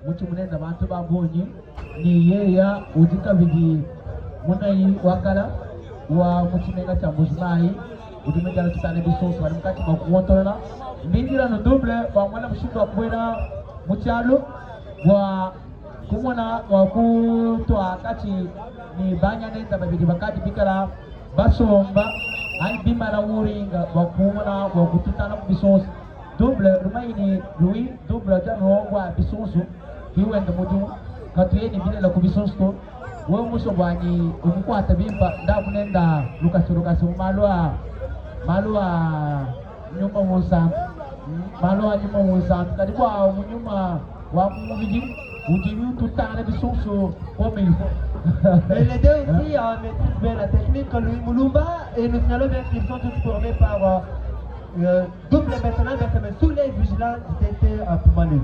muchi munenda bantu babonye ni yeya udika bigi munai wakala wa muchimenga cha Mbujimai udimejala tutane bisoso bali mukati makuontola mbingira no double ba mwana mushindo wa kwera muchalo wa kumona wa kutwa kati ni banya nenda babidi bakati bikala basomba ai bimala uringa wa kumona wa kututana bisoso double rumaini Louis double jano wa bisoso kiwenda mudu katuyeni bile la kubisoso wewe muso bwani umukwata bimba ndakunenda Lucas malwa nyuma musa malwa nyuma musa kadibwa munyuma wa mubiji ujibu tutana bisoso comme il faut. Et les deux aussi maîtrisent bien la technique, Louis Moulumba et nous signalons bien qu'ils sont tous formés par double maintenant, mais sous les vigilantes d'été à Poumané.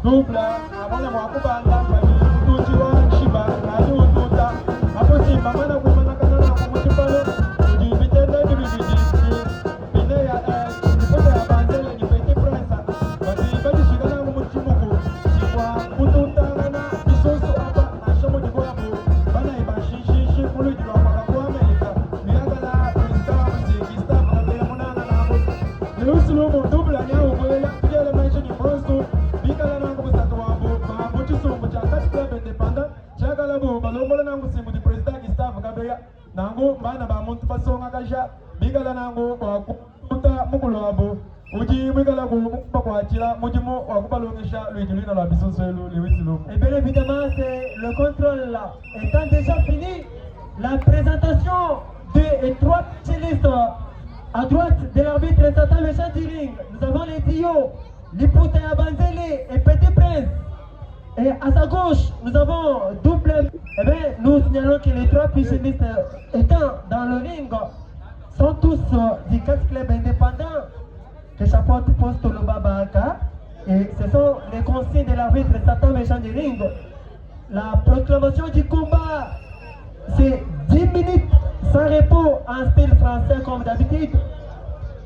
Double, avant de voir Kubanda, Tujiwa, Shiba, Radio Tuta, après si Mamana Kumana Kanana, Kumutipalo, du Bitenda du Bibidi, Pinea, il faut avancer les petits princes, parce qu'il va du Sudana Mutimuku, Chiwa, Kututa, Nana, Bisoso, Abba, Nachomo du Boabo, Bana Iba, Shishi, Pulu du Wamako, America, Niagara, Princeton, Zigista, Mona, le Uslomo, double, Anya, Obola, Pierre, la Manche du Bronzo, Bikala Nango Satwabo, Mamuchiso, Muchakas Club Independent, Chagalabo, Balomola Nango Simu, the President Gustavo Gabeya, Nango, Manaba Montpasson Agaja, Bigala Nango, Kuta Mukulabo, Uji, Wigalabo, Pakwachila, Mujimo, Wakupalongisha, Louis la Bisson Solo, Louis. Et bien évidemment, c'est le contrôle là. Étant déjà fini, la présentation 2 et 3 chelistes à droite de l'arbitre Satan le champ du ring. Nous avons les Tio, Lipouta Abanzele et Petit Prince. Et à sa gauche, nous avons double. Eh bien, nous signalons que les 3 pigistes étant dans le ring sont tous du 4 clubs indépendants que chapeautent poste le Babaka. Et ce sont les consignes de l'arbitre Satan le champ du ring. La proclamation du combat, c'est 10 minutes sans repos en style français comme d'habitude.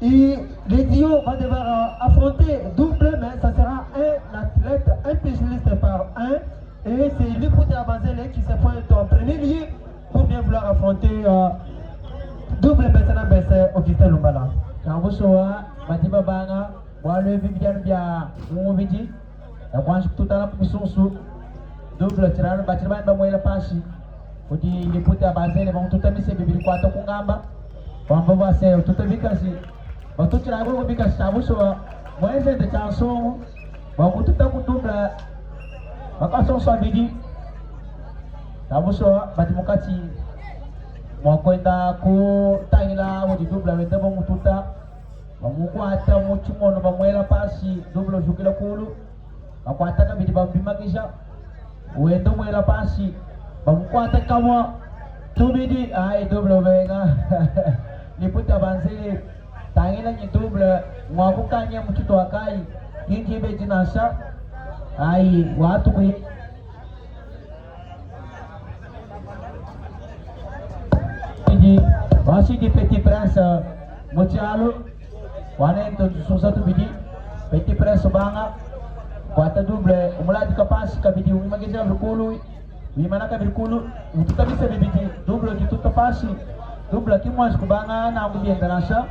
Et les Dio va devoir affronter double, mais ça sera un athlète, un pugiliste par un. Et c'est Lipouté Abanzele qui se pointe en premier lieu pour bien vouloir affronter double Bessana Bessé Augustin Lumbala. Kambusoa, Matiba Banga, Wale Vivian Bia, Mumubiji, et moi je tout à l'heure pour son double tirage, Batiman Bamoela Pashi. Udi Lipouté Abanzele vont tout à mis ses bébés quoi ton gamba. On va voir c'est tout à vikasi. On tout tirage pour vikasi Kambusoa. Moi j'ai des chansons. On tout à coup double. Makason sa bidi. Kambusoa, Batimokati. Mwakwenda ku taila wodi double wenda bamututa bamukwata muchimono bamwela pasi double jukila kulu bakwata kabidi bambimakisha wenda mwela pasi bamukwata kama tubidi ai double venga Lipouté Abanzele taila ni double mwakukanya muchito akai kinji betinasha ai watu ku Voici du Petit Prince Motialo, Wanento Sosatu Bidi, Petit Prince Banga, Quata double, Umula di Capas, Cabidi, Umagazia Virculu, Vimanaka Virculu, Ututabisa Bidi, double di tutta passi, double Kimas Kubanga, Namu Bienda Nasha,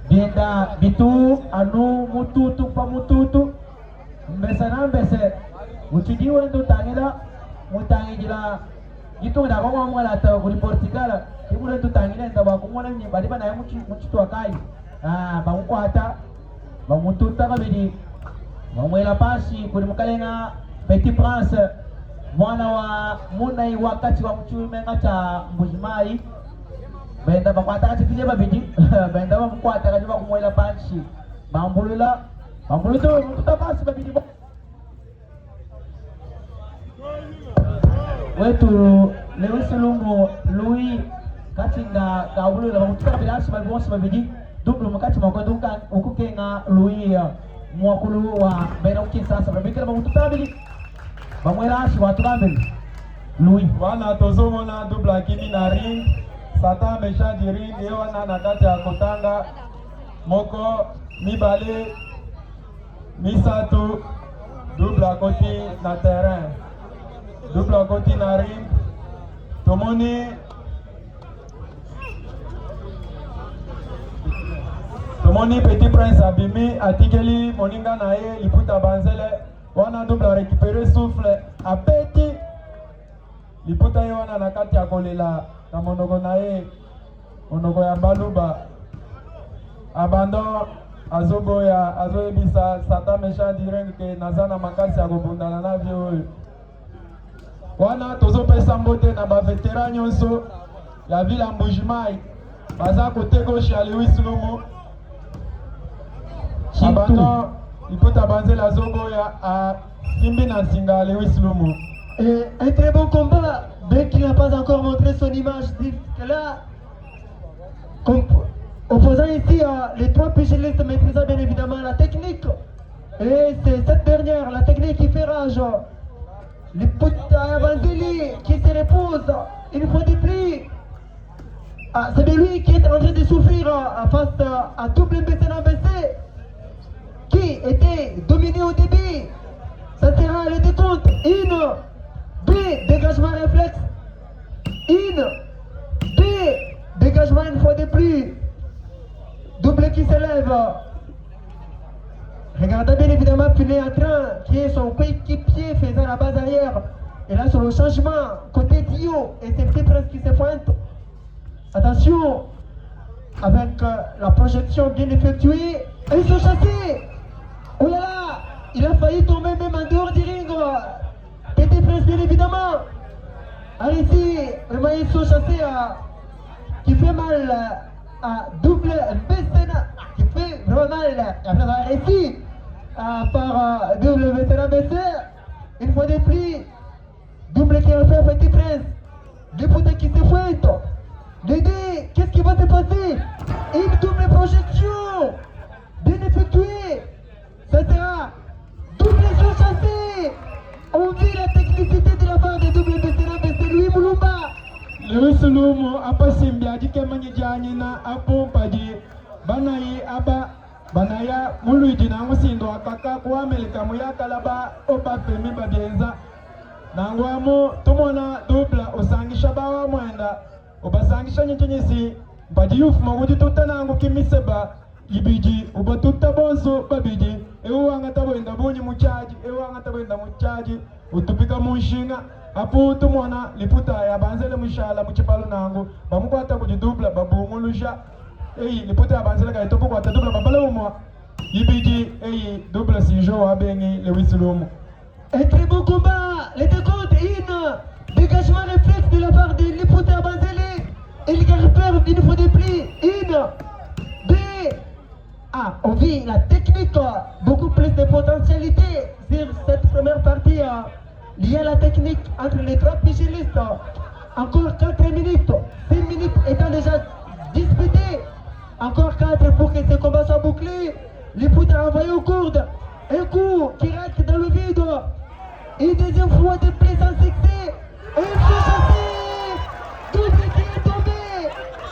Bienda Bitu, Anu, Mututu, Pamututu, Mbesana Mbese, Uchidi Wendo Tangira, Mutangila, itu dah kau mahu lah tahu di Portugal, ibu dah tu tanya dah bawa kau mana ni, bagi mana yang muncul tu akai, bangun kuata, bangun tu tak beri, bangun elapasi, kau muka lena, Petit Prince, mana wa munai wakati wa muncul mengaca Mbujimai, benda bangun kuata kasi pilih beri, benda bangun kuata kasi bangun elapasi, bangun bulu tu tak pas beri. Wetu Lewis Lumo Louis katinga kaulu la mutaka bilasi balbonsi babidi double makati makonduka ukukenga Louis mwakulu wa bena ukisasa babikira bamutaka bili bamwelashi watu bambili Louis wana tozomona double akini na ring Satan méchant du ring et wana na kati ya kotanga moko, mibale, misato, double à côté na terrain, double à côté na ring, tomoni Petit Prince abimi atikeli moninga na ye liputa banzele wana double a récupéré souffle apeti liputa ye wana na kati ya kolela na monoko na ye monoko ya baluba abandon azoboya azoyebisa sata méchant direnge ke naza na makasi ya kobundana na vie oyo wana tozopesa mbote na baveteran nyonso ya ville ya Mbujimai baza kote gauche ya Lewis Lumu abandon liputa banzela zoboya a simbi na singa Lewis Lumu. Et un très bon combat, bien qu'il n'a pas encore montré son image là. Opposant ici les trois pugilistes maîtrisant bien évidemment la technique. Et c'est cette dernière, la technique qui fait rage. Liputa Banzeli qui se repose une fois de plus. C'est de lui qui est en train de souffrir face à double BCNA BC qui était dominé au début. Ça sera le décompte. Une, deux, dégagement réflexe. Une, deux, dégagement une fois de plus. Double qui s'élève. Regardez bien évidemment Pinet en train, qui est son coéquipier faisant la base arrière. Et là sur le changement, côté Dio et ses petits princes qui se pointent. Attention, avec la projection bien effectuée. Et ils sont chassés. Oh là là, il a failli tomber même en dehors du ring. Petit Prince bien évidemment. Alors ici, vraiment ils sont chassés qui fait mal à double BCNA, qui fait vraiment mal après avoir réussi par double BCNA BC. Une fois de plus, double qui a fait Petit Prince. Deux potes qui se fouettent. Les deux, qu'est-ce qui va se passer? Une double projection bien effectuée. Ça sera double chassé. On vit la technicité de la part de double BCNA BC Louis Moulumba. Lewis Lumu apa simbia dike manyi na apompa di banayi aba banaya muluidi na musindo akaka kwa Amerika muyakala ba oba femi babienza nangwamo tumona dubla osangisha bawa mwenda obasangisha nyinyisi mpadi yufu maguti tutanangu kimiseba ibiji ubatuta bonso babiji ewa ngatabwenda bunyi muchaji ewa ngatabwenda muchaji utupika munshinga apo tumona liputa ya banzele mushala muchipalo nangu bamukwata kuti dubla babumulusha eyi liputa ya banzele ka itopo kwata dubla babala umwa ibiji eyi dubla sinjo wa bengi Lewis Lumu. Un très beau combat, les deux comptes, une dégagement réflexe de la part de liputa Banzele et le carpeur une fois de plus, une, deux. On vit la technique, beaucoup plus de potentialité sur cette première partie liée à la technique entre les trois pugilistes. Encore 4 minutes, 6 minutes étant déjà disputées. Encore 4 pour que ce combat soit bouclé. Liputa a envoyé aux courdes. Un coup qui rate dans le vide. Une deuxième fois de plus sans succès. Et il faut chasser. Double qui est tombé.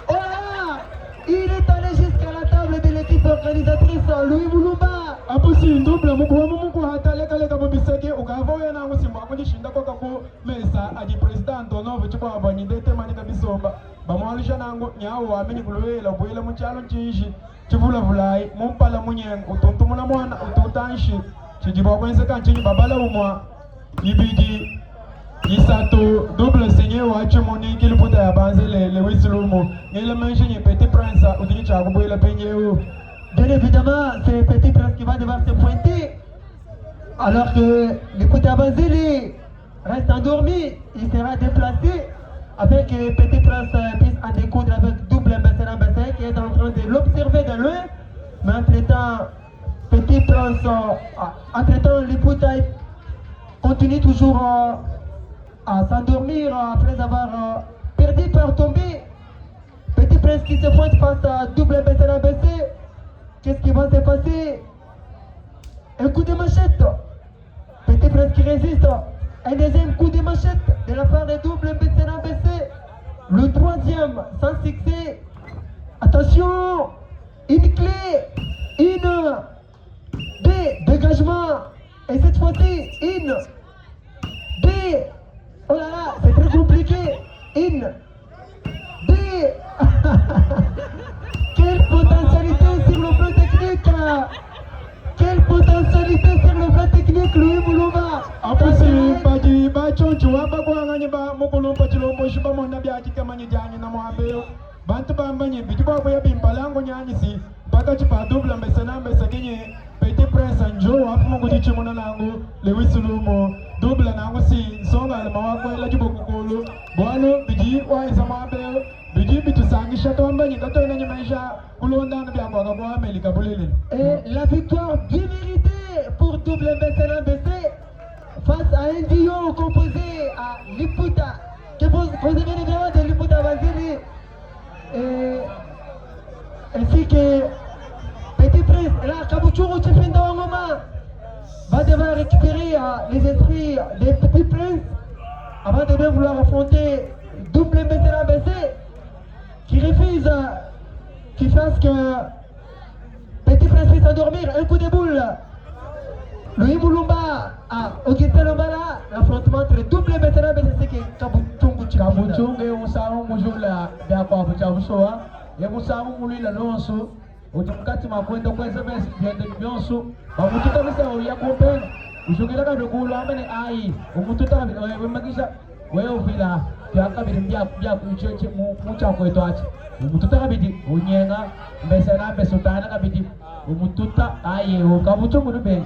Oh là, il est allé jusqu'à la table de l'équipe organisatrice Louis Moulumba. Apo si double muku hata leka bobiseke ukavoya na ngusimba kujishinda kwa kapo mesa aji president onovo chikwa abanyindete manika bisomba bamwalisha nangu nyawo amini kulwela bwela muchalo chinji chivula vulai mumpala munyengo utuntumuna mwana ututanshi chijiba kwense kanchinyi babala umwa ibidi isato double senye wacho moni kiliputa ya banzele Lewis Lumu ngile mentionne Petit Prince udini chago bwela penyewo. Bien évidemment, c'est Petit Prince qui va devoir se pointer. Alors que liputa Banzeli reste endormi, il sera déplacé afin que Petit Prince puisse en découdre avec double BCNA BC qui est en train de l'observer de loin. Mais entre-temps, Petit Prince, entre-temps, liputa continue toujours à s'endormir après avoir perdu par tomber. Petit Prince qui se pointe face à double BCNA BC. Qu'est-ce qui va se passer? Un coup de machette. Petit Prince qui résiste. Un deuxième coup de machette de la part de double BCNA BC. Le troisième sans succès. Attention, une clé Et cette fois-ci, une. B. Oh là là, c'est très compliqué. Une. B. Quelle potentialité sur le plan technique. Quelle potentialité sur le plan technique, Louis Moulumba. Apusi baji bachonchu abagwanganye ba mukulumpa chilombo shiba mona byaji kamanye janye na mwabeo bantu bambanye bidiba boya bimbalango nyanyisi mpaka chipa double mbesana mbesagenye Petit Prince anjo afu mungu chimona nangu lewisulumo double nangu si songa le mawako la jibokukulu bwalo biji wa isa mwabeo biji bitusangisha tombanye kato inanye maisha kulonda na byakwa kwa Amerika bulele. Et la victoire bien méritée pour double mbesana mbese face à un duo composé à Liputa, que vous avez évidemment de Liputa Vaziri, ainsi que Petit Prince, là, Kabuchuru Chifenda Wangoma va devoir récupérer les esprits des Petits Princes avant de bien vouloir affronter double Mbessera Bessé qui refuse, qui fasse que Petit Prince puisse s'endormir, un coup de boule. Louis Moulumba à Augustin Lombala, l'affrontement entre double Mbessera Bessé et Kabuchungu Chifenda. Kabuchungu usamu mujula byakwa buchabusoa yemusamu mulila lonso utimukati makwenda kweza besi byende byonso bamututa bisa oya kompena ushugila ka bikulu amene ai umututa wemagisha wewe uvila byakabiri byakuicheche mucha kwetu achi umututa kabidi unyenga Mbessera besutana kabidi umututa ai Kabuchungu nube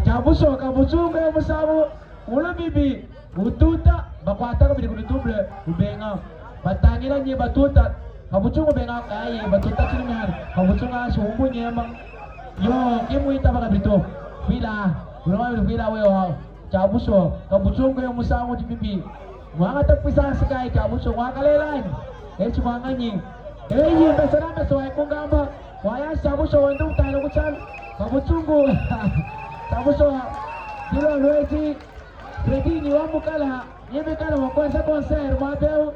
chabuso Kabuchungu yemusamu ulo bibi ututa bakwata kabidi kuli double ubenga batangira nye batuta Kabuchungu benga aye batuta kinyana Kabuchungu asho umunyema yo kimuita bakabito bila ulama bila wewe chabuso Kabuchungu yo musangu dibibi mwanga tapisa sikai chabuso wakalelani echi mwanganyi eyi Mbessera beso aikungamba waya chabuso wendo utano kuchana Kabuchungu chabuso dilo lwezi Fredini wamukala yebekala wakwanza concert mwabeu